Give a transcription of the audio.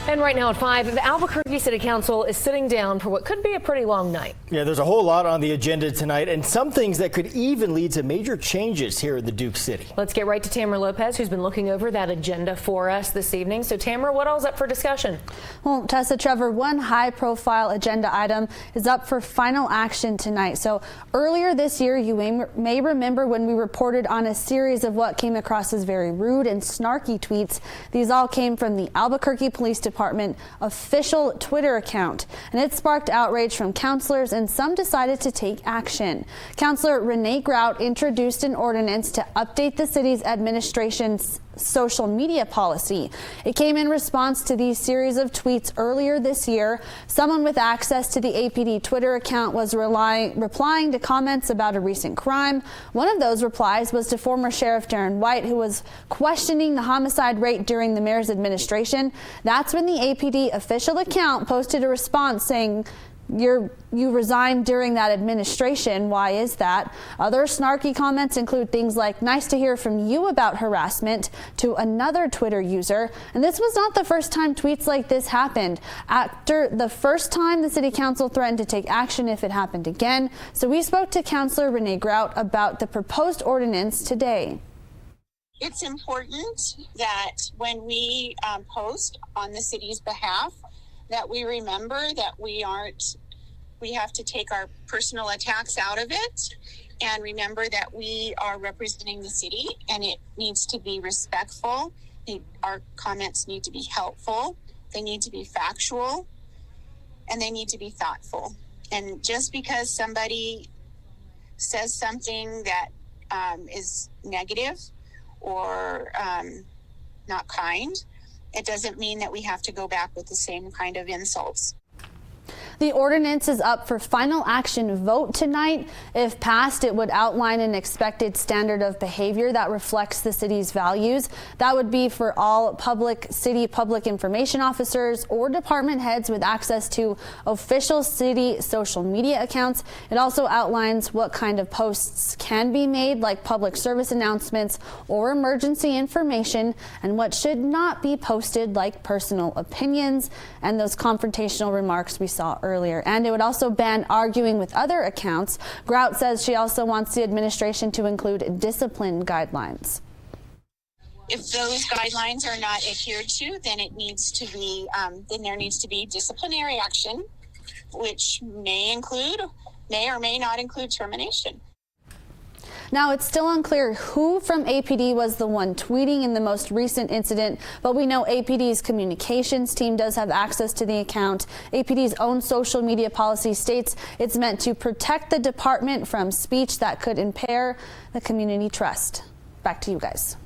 And right now at 5, the Albuquerque City Council is sitting down for what could be a pretty long night. Yeah, there's a whole lot on the agenda tonight and some things that could even lead to major changes here in the Duke City. Let's get right to Tamara Lopez, who's been looking over that agenda for us this evening. So Tamara, what all's up for discussion? Well, Tessa, Trevor, one high-profile agenda item is up for final action tonight. So earlier this year, you may remember when we reported on a series of what came across as very rude and snarky tweets. These all came from the Albuquerque Police Department official Twitter account, and it sparked outrage from councilors, and some decided to take action. Councilor Renee Grout introduced an ordinance to update the city's administration's social media policy. It came in response to these series of tweets earlier this year. Someone with access to the APD Twitter account was replying to comments about a recent crime. One of those replies was to former Sheriff Darren White, who was questioning the homicide rate during the mayor's administration. That's when the APD official account posted a response saying, you resigned during that administration. Why is that? Other snarky comments include things like, nice to hear from you about harassment, to another Twitter user. And this was not the first time tweets like this happened. After the first time, the city council threatened to take action if it happened again. So we spoke to Councilor Renee Grout about the proposed ordinance today. It's important that when we post on the city's behalf, that we remember that we have to take our personal attacks out of it and remember that we are representing the city, and it needs to be respectful. Our comments need to be helpful. They need to be factual, and they need to be thoughtful. And just because somebody says something that is negative or not kind, it doesn't mean that we have to go back with the same kind of insults. The ordinance is up for final action vote tonight. If passed, it would outline an expected standard of behavior that reflects the city's values. That would be for all city public information officers or department heads with access to official city social media accounts. It also outlines what kind of posts can be made, like public service announcements or emergency information, and what should not be posted, like personal opinions and those confrontational remarks we saw earlier. And it would also ban arguing with other accounts. Grout says she also wants the administration to include discipline guidelines. If those guidelines are not adhered to, then it needs to be then there needs to be disciplinary action, which may or may not include termination. Now, it's still unclear who from APD was the one tweeting in the most recent incident, but we know APD's communications team does have access to the account. APD's own social media policy states it's meant to protect the department from speech that could impair the community trust. Back to you guys.